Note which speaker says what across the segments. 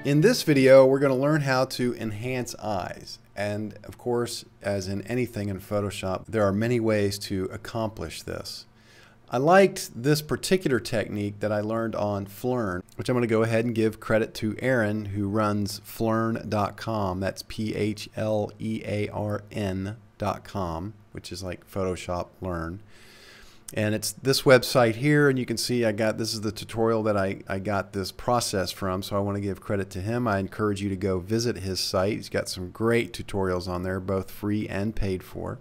Speaker 1: In this video, we're going to learn how to enhance eyes. And of course, as in anything in Photoshop, there are many ways to accomplish this. I liked this particular technique that I learned on Phlearn, which I'm going to go ahead and give credit to Aaron, who runs Phlearn.com. That's Phlearn.com, which is like Photoshop Learn. And it's this website here, and you can see this is the tutorial that I got this process from, so I want to give credit to him. I encourage you to go visit his site. He's got some great tutorials on there, both free and paid for.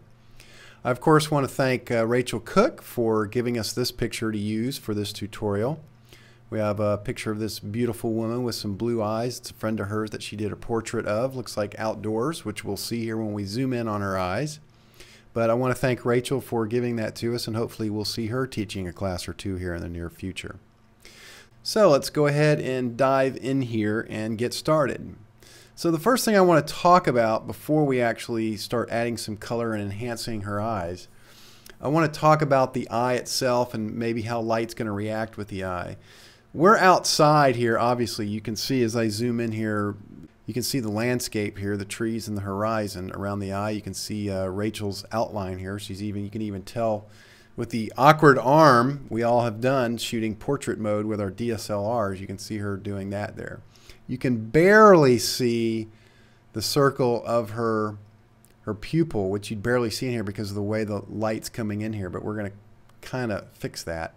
Speaker 1: I, of course, want to thank Rachel Cook for giving us this picture to use for this tutorial. We have a picture of this beautiful woman with some blue eyes. It's a friend of hers that she did a portrait of. Looks like outdoors, which we'll see here when we zoom in on her eyes. But I want to thank Rachel for giving that to us, and hopefully we'll see her teaching a class or two here in the near future. So let's go ahead and dive in here and get started. So the first thing I want to talk about before we actually start adding some color and enhancing her eyes, I want to talk about the eye itself and maybe how light's going to react with the eye. We're outside here, obviously. You can see as I zoom in here, you can see the landscape here, the trees and the horizon around the eye. You can see Rachel's outline here. You can even tell with the awkward arm we all have done shooting portrait mode with our DSLRs. You can see her doing that there. You can barely see the circle of her pupil, which you'd barely see in here because of the way the light's coming in here, but we're going to kind of fix that.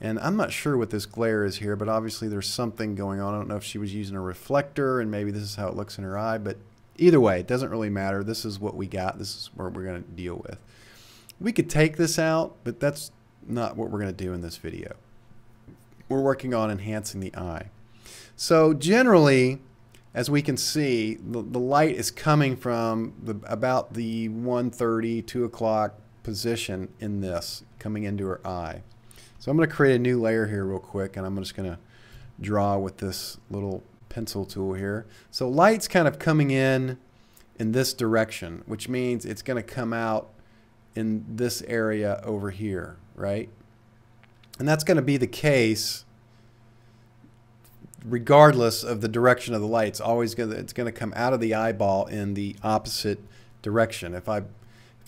Speaker 1: And I'm not sure what this glare is here, but obviously there's something going on. I don't know if she was using a reflector and maybe this is how it looks in her eye, but either way, it doesn't really matter. This is what we got. This is what we're going to deal with. We could take this out, but that's not what we're going to do in this video. We're working on enhancing the eye. So generally, as we can see, the light is coming from about the 1:30, 2 o'clock position in this, coming into her eye. So I'm going to create a new layer here real quick, and I'm just going to draw with this little pencil tool here. So light's kind of coming in this direction, which means it's going to come out in this area over here, right? And that's going to be the case regardless of the direction of the light. It's always going to come out of the eyeball in the opposite direction. If I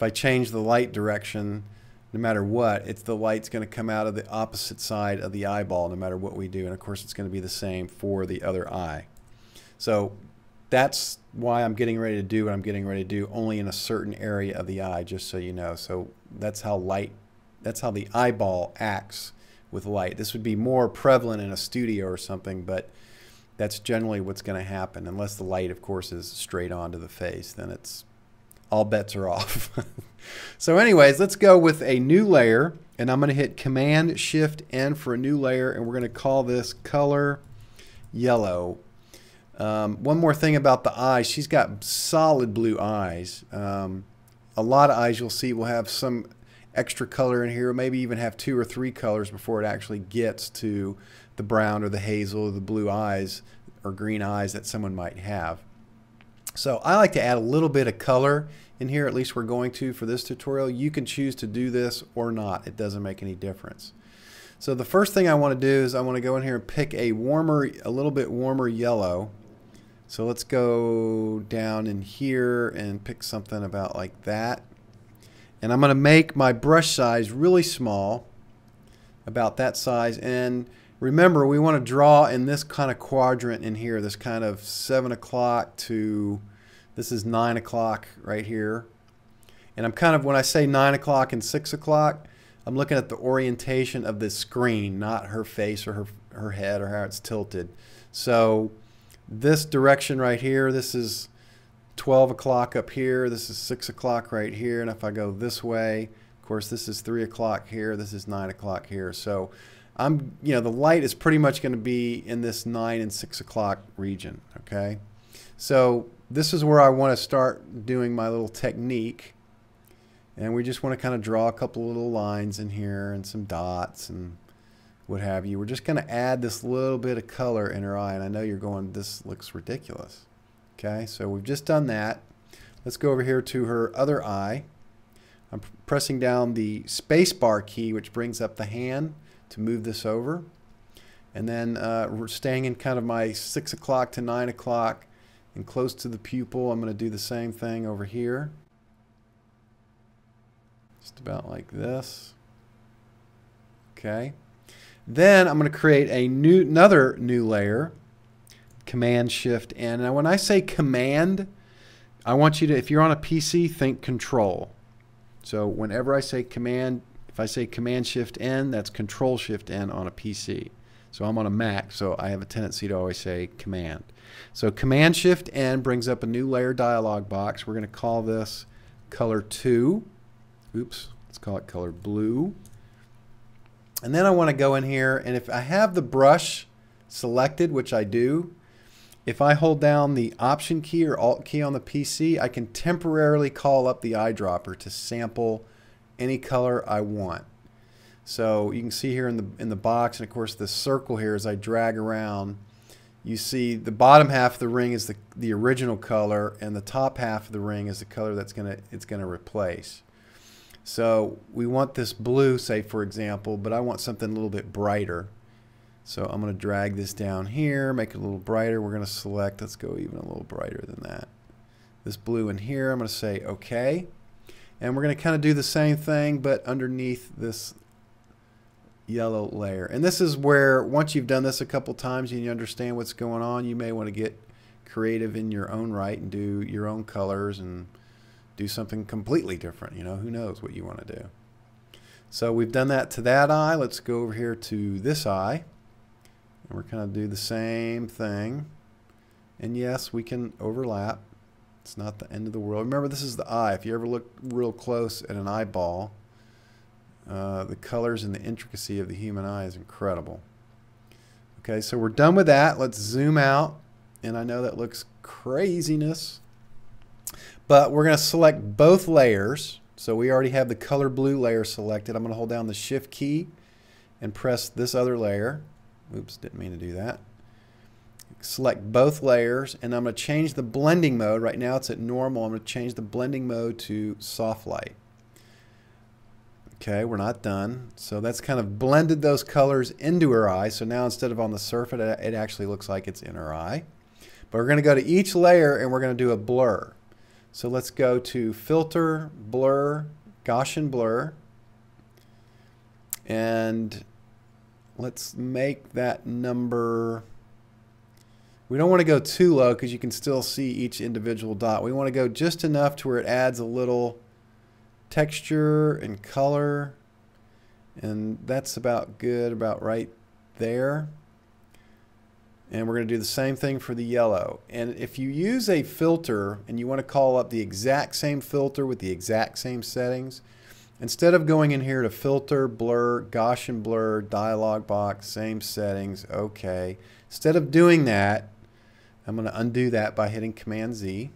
Speaker 1: change the light direction, no matter what, the light's going to come out of the opposite side of the eyeball no matter what we do. And of course it's going to be the same for the other eye. So that's why I'm getting ready to do what I'm getting ready to do, only in a certain area of the eye, just so you know. So that's how the eyeball acts with light. This would be more prevalent in a studio or something, but that's generally what's going to happen, unless the light, of course, is straight onto the face. Then all bets are off. So anyways, let's go with a new layer, and I'm going to hit Command-Shift-N for a new layer, and we're going to call this Color Yellow. One more thing about the eyes. She's got solid blue eyes. A lot of eyes you'll see will have some extra color in here, maybe even have 2 or 3 colors before it actually gets to the brown or the hazel or the blue eyes or green eyes that someone might have. So I like to add a little bit of color in here, at least we're going to for this tutorial. You can choose to do this or not. It doesn't make any difference. So the first thing I want to do is I want to go in here and pick a little bit warmer yellow. So let's go down in here and pick something about like that. And I'm going to make my brush size really small, about that size. And remember, we want to draw in this kind of quadrant in here, this kind of 7 o'clock to, this is 9 o'clock right here. And I'm kind of, when I say 9 o'clock and 6 o'clock, I'm looking at the orientation of this screen, not her face or her head or how it's tilted. So this direction right here, this is 12 o'clock up here, this is 6 o'clock right here, and if I go this way, of course this is 3 o'clock here, this is 9 o'clock here. So the light is pretty much going to be in this 9 and 6 o'clock region, okay? So this is where I want to start doing my little technique, and we just want to kind of draw a couple little lines in here and some dots and what have you. We're just going to add this little bit of color in her eye, and I know you're going, this looks ridiculous. Okay, so we've just done that. Let's go over here to her other eye. I'm pressing down the space bar key, which brings up the hand to move this over. And then we're staying in kind of my 6 o'clock to 9 o'clock and close to the pupil. I'm going to do the same thing over here. Just about like this. Okay. Then I'm going to create another new layer. Command Shift N. Now when I say Command, I want you to, if you're on a PC, think Control. So whenever I say Command, if I say Command Shift N, that's Control Shift N on a PC. So I'm on a Mac, so I have a tendency to always say Command. So Command Shift N brings up a new layer dialog box. We're going to call this Color 2. Oops, let's call it Color Blue. And then I want to go in here, and if I have the brush selected, which I do, if I hold down the Option key or Alt key on the PC, I can temporarily call up the eyedropper to sample any color I want. So you can see here in the box, and of course the circle here, as I drag around, you see the bottom half of the ring is the original color, and the top half of the ring is the color that's it's gonna replace. So we want this blue, say for example, but I want something a little bit brighter. So I'm going to drag this down here, make it a little brighter. We're going to select, let's go even a little brighter than that. This blue in here, I'm going to say OK. And we're going to kind of do the same thing, but underneath this yellow layer. And this is where, once you've done this a couple times and you understand what's going on, you may want to get creative in your own right and do your own colors and do something completely different. You know, who knows what you want to do. So we've done that to that eye. Let's go over here to this eye. And we're going to do the same thing. And yes, we can overlap. It's not the end of the world. Remember, this is the eye. If you ever look real close at an eyeball, the colors and the intricacy of the human eye is incredible. Okay, so we're done with that. Let's zoom out. And I know that looks craziness. But we're going to select both layers. So we already have the color blue layer selected. I'm going to hold down the Shift key and press this other layer. Oops, didn't mean to do that. Select both layers, and I'm going to change the blending mode. Right now it's at normal. I'm going to change the blending mode to soft light. Okay, we're not done. So that's kind of blended those colors into her eye. So now instead of on the surface, it actually looks like it's in her eye. But we're going to go to each layer and we're going to do a blur. So let's go to Filter, Blur, Gaussian Blur. And let's make that number, we don't want to go too low because you can still see each individual dot. We want to go just enough to where it adds a little texture and color. And that's about good, about right there. And we're going to do the same thing for the yellow. And if you use a filter and you want to call up the exact same filter with the exact same settings, instead of going in here to Filter, Blur, Gaussian Blur, Dialog Box, same settings, OK. Instead of doing that, I'm going to undo that by hitting Command Z.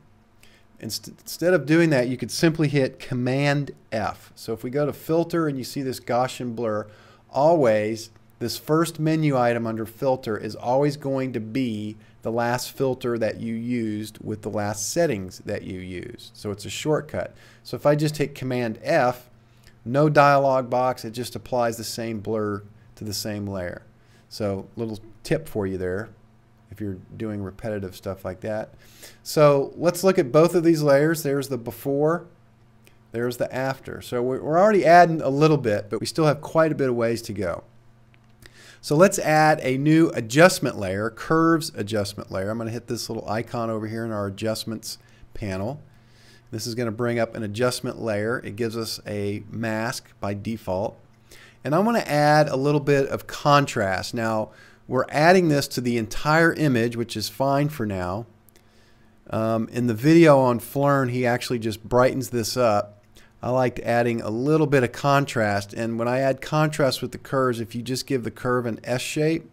Speaker 1: Instead of doing that, you could simply hit Command F. So if we go to Filter and you see this Gaussian Blur, always this first menu item under Filter is always going to be the last filter that you used with the last settings that you used. So it's a shortcut. So if I just hit Command F, no dialog box, it just applies the same blur to the same layer. So little tip for you there if you're doing repetitive stuff like that. So let's look at both of these layers. There's the before, there's the after. So we're already adding a little bit, but we still have quite a bit of ways to go. So let's add a new adjustment layer, curves adjustment layer. I'm going to hit this little icon over here in our adjustments panel. This is going to bring up an adjustment layer. It gives us a mask by default. And I'm going to add a little bit of contrast. Now, we're adding this to the entire image, which is fine for now. In the video on Phlearn, he actually just brightens this up. I liked adding a little bit of contrast, and when I add contrast with the curves, if you just give the curve an S shape,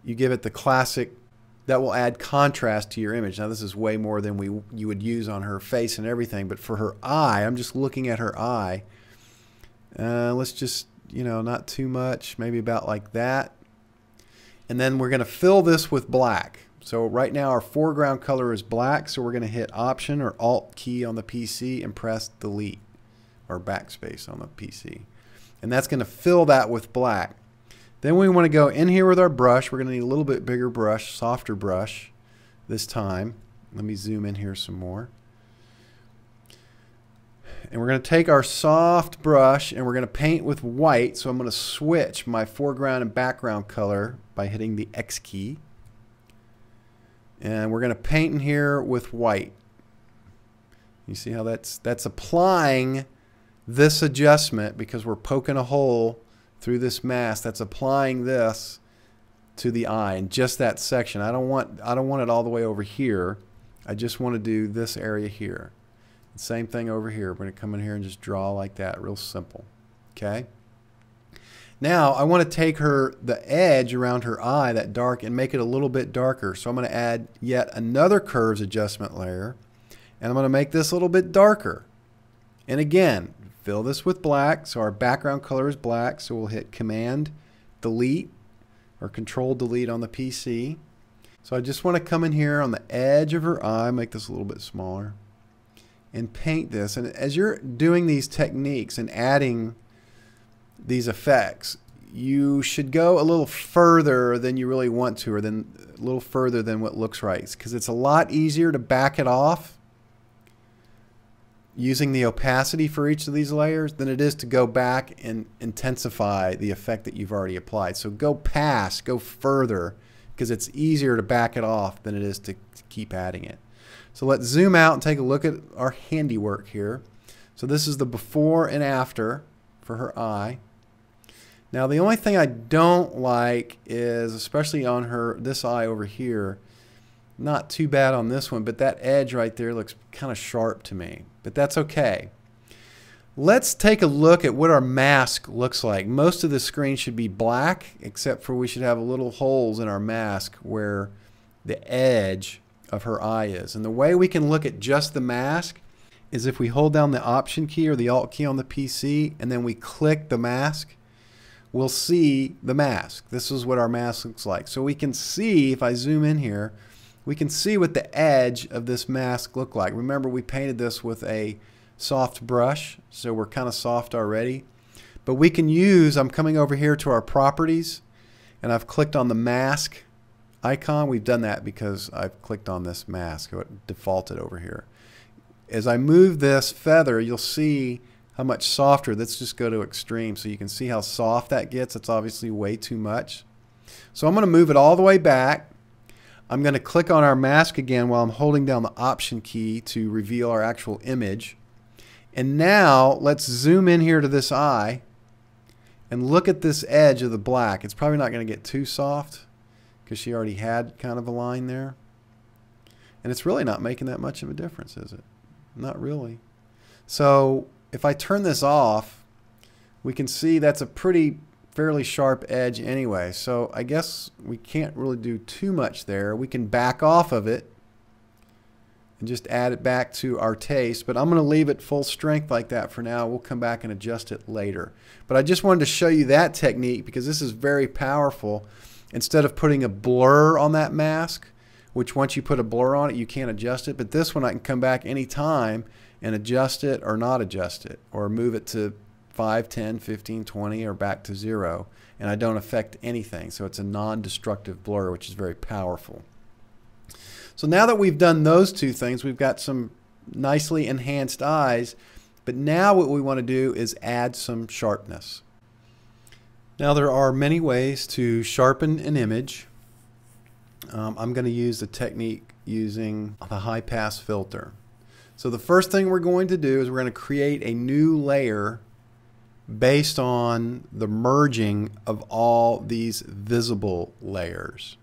Speaker 1: you give it the classic, that will add contrast to your image. Now this is way more than you would use on her face and everything, but for her eye, I'm just looking at her eye. Let's just, you know, not too much, maybe about like that. And then we're going to fill this with black. So right now our foreground color is black, so we're going to hit Option or Alt key on the PC and press Delete or backspace on the PC. And that's going to fill that with black. Then we want to go in here with our brush. We're going to need a little bit bigger brush, softer brush this time. Let me zoom in here some more. And we're going to take our soft brush and we're going to paint with white. So I'm going to switch my foreground and background color by hitting the X key. And we're going to paint in here with white. You see how that's applying this adjustment because we're poking a hole through this mask. That's applying this to the eye in just that section. I don't want it all the way over here. I just want to do this area here. Same thing over here. We're going to come in here and just draw like that, real simple. Okay. Now I want to take the edge around her eye, that dark, and make it a little bit darker. So I'm going to add yet another curves adjustment layer, and I'm going to make this a little bit darker. And again, fill this with black. So our background color is black. So we'll hit Command Delete or Control Delete on the PC. So I just want to come in here on the edge of her eye, make this a little bit smaller, and paint this. And as you're doing these techniques and adding these effects, you should go a little further than you really want to, or then a little further than what looks right, because it's a lot easier to back it off using the opacity for each of these layers than it is to go back and intensify the effect that you've already applied. So go further, because it's easier to back it off than it is to keep adding it. So let's zoom out and take a look at our handiwork here. So this is the before and after for her eye. Now the only thing I don't like is, especially on this eye over here, not too bad on this one, but that edge right there looks kind of sharp to me. But that's okay. Let's take a look at what our mask looks like. Most of the screen should be black, except for we should have little holes in our mask where the edge of her eye is. And the way we can look at just the mask is if we hold down the Option key or the Alt key on the PC and then we click the mask, we'll see the mask. This is what our mask looks like. So we can see, if I zoom in here, we can see what the edge of this mask look like. Remember, we painted this with a soft brush, so we're kind of soft already. But we can use, I'm coming over here to our properties and I've clicked on the mask icon. We've done that because I've clicked on this mask, so it defaulted over here. As I move this feather, you'll see how much softer. Let's just go to extreme so you can see how soft that gets. It's obviously way too much. So I'm going to move it all the way back. I'm going to click on our mask again while I'm holding down the Option key to reveal our actual image. And now let's zoom in here to this eye and look at this edge of the black. It's probably not going to get too soft because she already had kind of a line there. And it's really not making that much of a difference, is it? Not really. So if I turn this off, we can see that's a fairly sharp edge anyway. So I guess we can't really do too much there. We can back off of it and just add it back to our taste. But I'm going to leave it full strength like that for now. We'll come back and adjust it later. But I just wanted to show you that technique because this is very powerful. Instead of putting a blur on that mask, which once you put a blur on it, you can't adjust it. But this one I can come back anytime and adjust it or not adjust it, or move it to 5, 10, 15, 20, or back to 0. And I don't affect anything. So it's a non-destructive blur, which is very powerful. So now that we've done those two things, we've got some nicely enhanced eyes. But now what we want to do is add some sharpness. Now there are many ways to sharpen an image. I'm going to use the technique using the high pass filter. So the first thing we're going to do is we're going to create a new layer based on the merging of all these visible layers.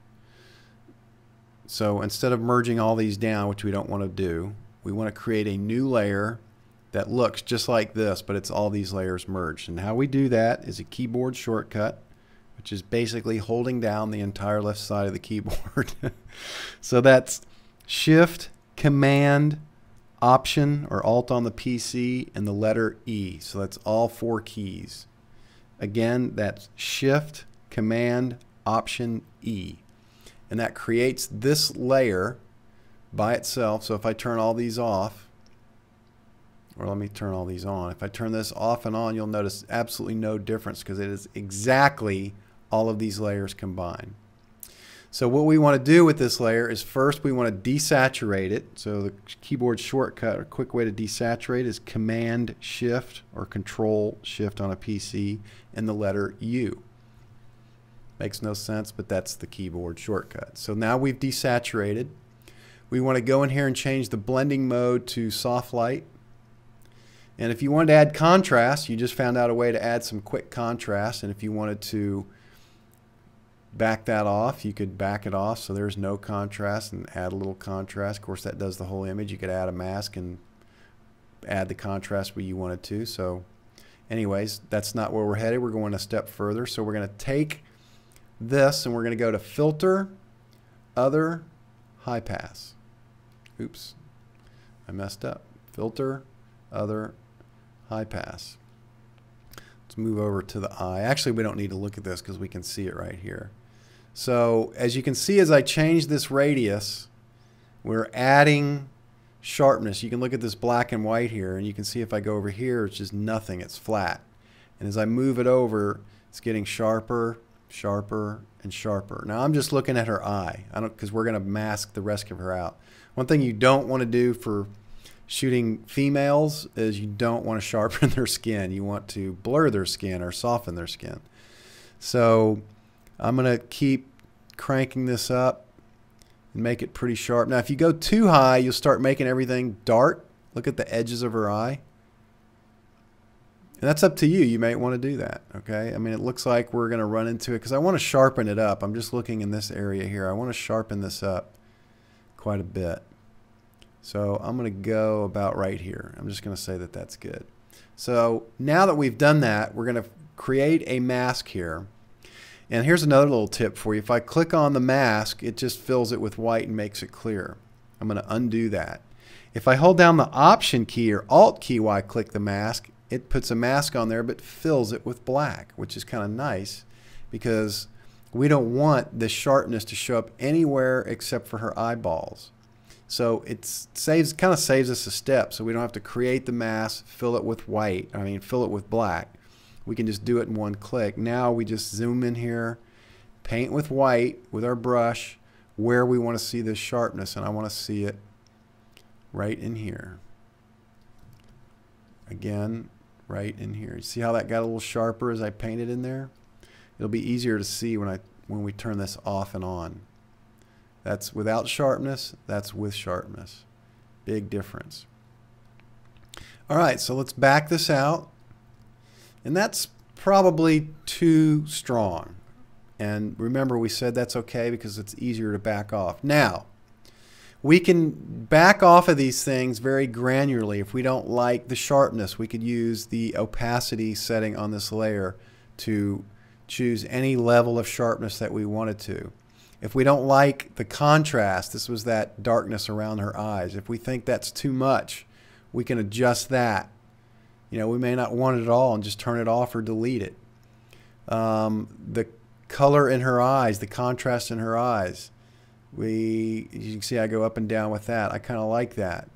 Speaker 1: So instead of merging all these down, which we don't want to do, we want to create a new layer that looks just like this, but it's all these layers merged. And how we do that is a keyboard shortcut, which is basically holding down the entire left side of the keyboard. So that's Shift, Command, Option or Alt on the PC, and the letter E. So that's all 4 keys. Again, that's Shift, Command, Option, E. And that creates this layer by itself. So if I turn all these off, or let me turn all these on. If I turn this off and on, you'll notice absolutely no difference because it is exactly all of these layers combined. So what we want to do with this layer is first we want to desaturate it. So the keyboard shortcut, a quick way to desaturate is Command Shift or Control Shift on a PC and the letter U. Makes no sense, but that's the keyboard shortcut. So now we've desaturated. We want to go in here and change the blending mode to soft light. And if you wanted to add contrast, you just found out a way to add some quick contrast. And if you wanted to back that off, you could back it off so there's no contrast and add a little contrast. Of course, that does the whole image. You could add a mask and add the contrast where you wanted to. So anyways, that's not where we're headed. We're going a step further. So we're going to take this and we're going to go to Filter, Other, High Pass. Oops, I messed up. Filter, Other, High Pass. Let's move over to the eye. Actually, we don't need to look at this because we can see it right here. So as you can see, as I change this radius, we're adding sharpness. You can look at this black and white here, and you can see if I go over here, it's just nothing. It's flat. And as I move it over, it's getting sharper, sharper, and sharper. Now I'm just looking at her eye. Because we're going to mask the rest of her out. One thing you don't want to do for shooting females is you don't want to sharpen their skin. You want to blur their skin or soften their skin. So I'm going to keep cranking this up and make it pretty sharp. Now if you go too high, you'll start making everything dark. Look at the edges of her eye. And that's up to you. You might want to do that. Okay. I mean, it looks like we're going to run into it because I want to sharpen it up. I'm just looking in this area here. I want to sharpen this up quite a bit. So I'm going to go about right here. I'm just going to say that that's good. So now that we've done that, we're going to create a mask here. And here's another little tip for you. If I click on the mask, it just fills it with white and makes it clear. I'm going to undo that. If I hold down the Option key or Alt key while I click the mask, it puts a mask on there but fills it with black, which is kind of nice because we don't want the sharpness to show up anywhere except for her eyeballs. So it kind of saves us a step, so we don't have to create the mask, fill it with white, fill it with black. We can just do it in one click. Now we just zoom in here, paint with white with our brush where we want to see this sharpness, and I want to see it right in here. Again, right in here. You see how that got a little sharper as I painted in there? It'll be easier to see when we turn this off and on. That's without sharpness, that's with sharpness. Big difference. All right, so let's back this out. And that's probably too strong. And remember, we said that's okay because it's easier to back off. Now, we can back off of these things very granularly. If we don't like the sharpness, we could use the opacity setting on this layer to choose any level of sharpness that we wanted to. If we don't like the contrast, this was that darkness around her eyes. If we think that's too much, we can adjust that. You know, we may not want it at all and just turn it off or delete it. The color in her eyes, the contrast in her eyes, you can see I go up and down with that. I kind of like that.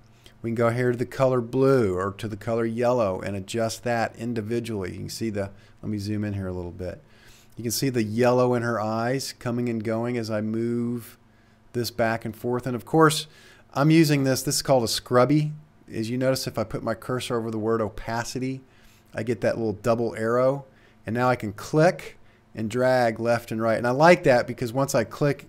Speaker 1: We can go here to the color blue or to the color yellow and adjust that individually. You can see let me zoom in here a little bit. You can see the yellow in her eyes coming and going as I move this back and forth. And of course, I'm using this is called a scrubby. As you notice, if I put my cursor over the word opacity, I get that little double arrow. And now I can click and drag left and right. And I like that because once I click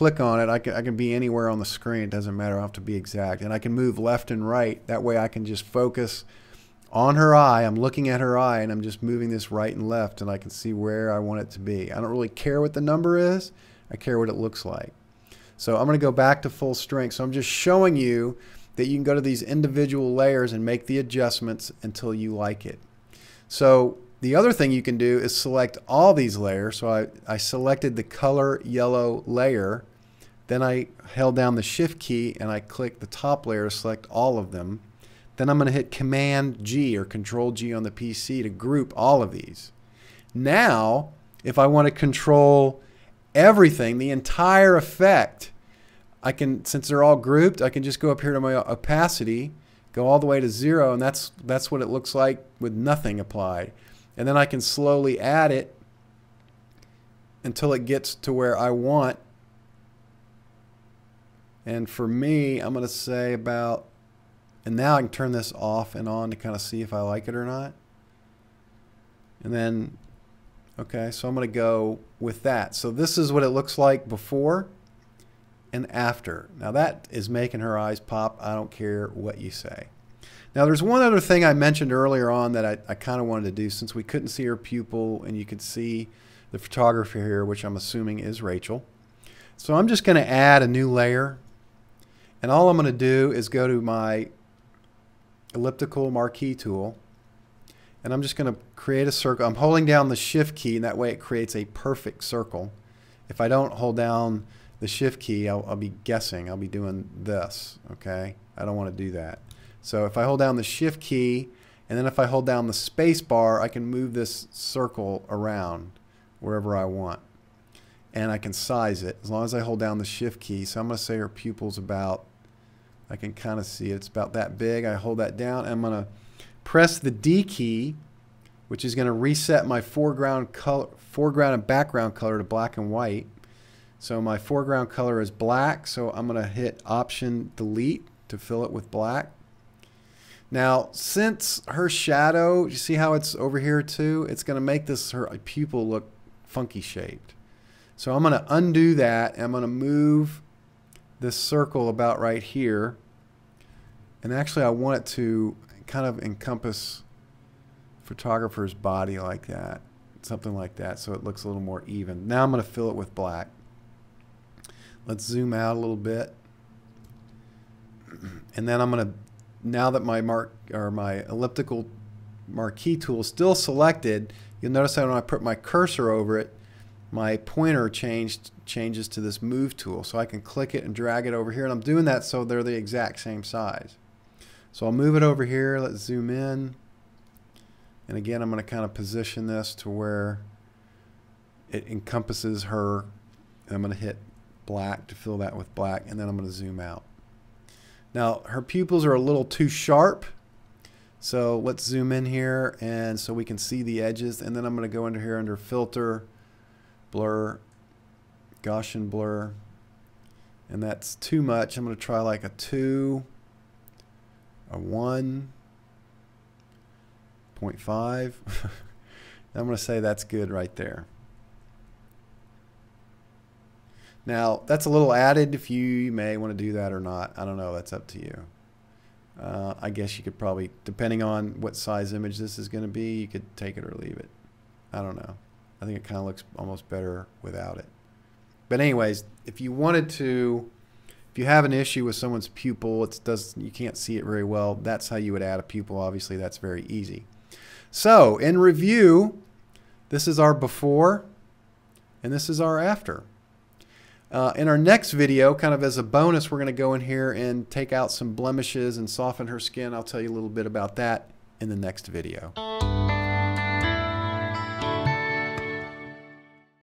Speaker 1: on it, I can be anywhere on the screen. It doesn't matter. I don't have to be exact. And I can move left and right. That way I can just focus on her eye. I'm looking at her eye and I'm just moving this right and left and I can see where I want it to be. I don't really care what the number is. I care what it looks like. So I'm going to go back to full strength. So I'm just showing you that you can go to these individual layers and make the adjustments until you like it. So the other thing you can do is select all these layers. So I selected the color yellow layer. Then I held down the Shift key and I clicked the top layer to select all of them. Then I'm going to hit Command G or Control G on the PC to group all of these. Now, if I want to control everything, the entire effect, I can, since they're all grouped, I can just go up here to my opacity, go all the way to 0, and that's what it looks like with nothing applied. And then I can slowly add it until it gets to where I want. And for me, I'm going to say about, and now I can turn this off and on to kind of see if I like it or not. And then, okay, so I'm going to go with that. So this is what it looks like before and after. Now that is making her eyes pop. I don't care what you say. Now there's one other thing I mentioned earlier on that I kind of wanted to do, since we couldn't see her pupil and you could see the photographer here, which I'm assuming is Rachel. So I'm just going to add a new layer. And all I'm going to do is go to my elliptical marquee tool. And I'm just going to create a circle. I'm holding down the shift key, and that way it creates a perfect circle. If I don't hold down the shift key, I'll be guessing. I'll be doing this, okay? I don't want to do that. So if I hold down the shift key, and then if I hold down the space bar, I can move this circle around wherever I want. And I can size it as long as I hold down the shift key. So I'm going to say her pupil's about, I can kind of see it's about that big. I hold that down, and I'm going to press the D key, which is going to reset my foreground and background color to black and white. So my foreground color is black, so I'm going to hit Option Delete to fill it with black. Now, since her shadow, you see how it's over here too? It's going to make her pupil look funky shaped. So I'm going to undo that, and I'm going to move this circle about right here. And actually, I want it to kind of encompass photographer's body like that, something like that, so it looks a little more even. Now I'm going to fill it with black. Let's zoom out a little bit. And then I'm going to, now that my my elliptical marquee tool is still selected, you'll notice that when I put my cursor over it, my pointer changes to this move tool. So I can click it and drag it over here, and I'm doing that so they're the exact same size. So I'll move it over here. Let's zoom in. And again, I'm going to kind of position this to where it encompasses her. And I'm going to hit black to fill that with black, and then I'm going to zoom out. Now, her pupils are a little too sharp. So let's zoom in here, and so we can see the edges. And then I'm going to go under here under Filter, Blur, Gaussian Blur. And that's too much. I'm going to try like a 2, a 1.5. I'm going to say that's good right there. Now, that's a little added. If you may want to do that or not, I don't know. That's up to you. I guess you could probably, depending on what size image this is going to be, you could take it or leave it. I don't know. I think it kind of looks almost better without it. But anyways, if you wanted to, if you have an issue with someone's pupil, you can't see it very well, that's how you would add a pupil. Obviously, that's very easy. So, in review, this is our before, and this is our after. In our next video, kind of as a bonus, we're going to go in here and take out some blemishes and soften her skin. I'll tell you a little bit about that in the next video.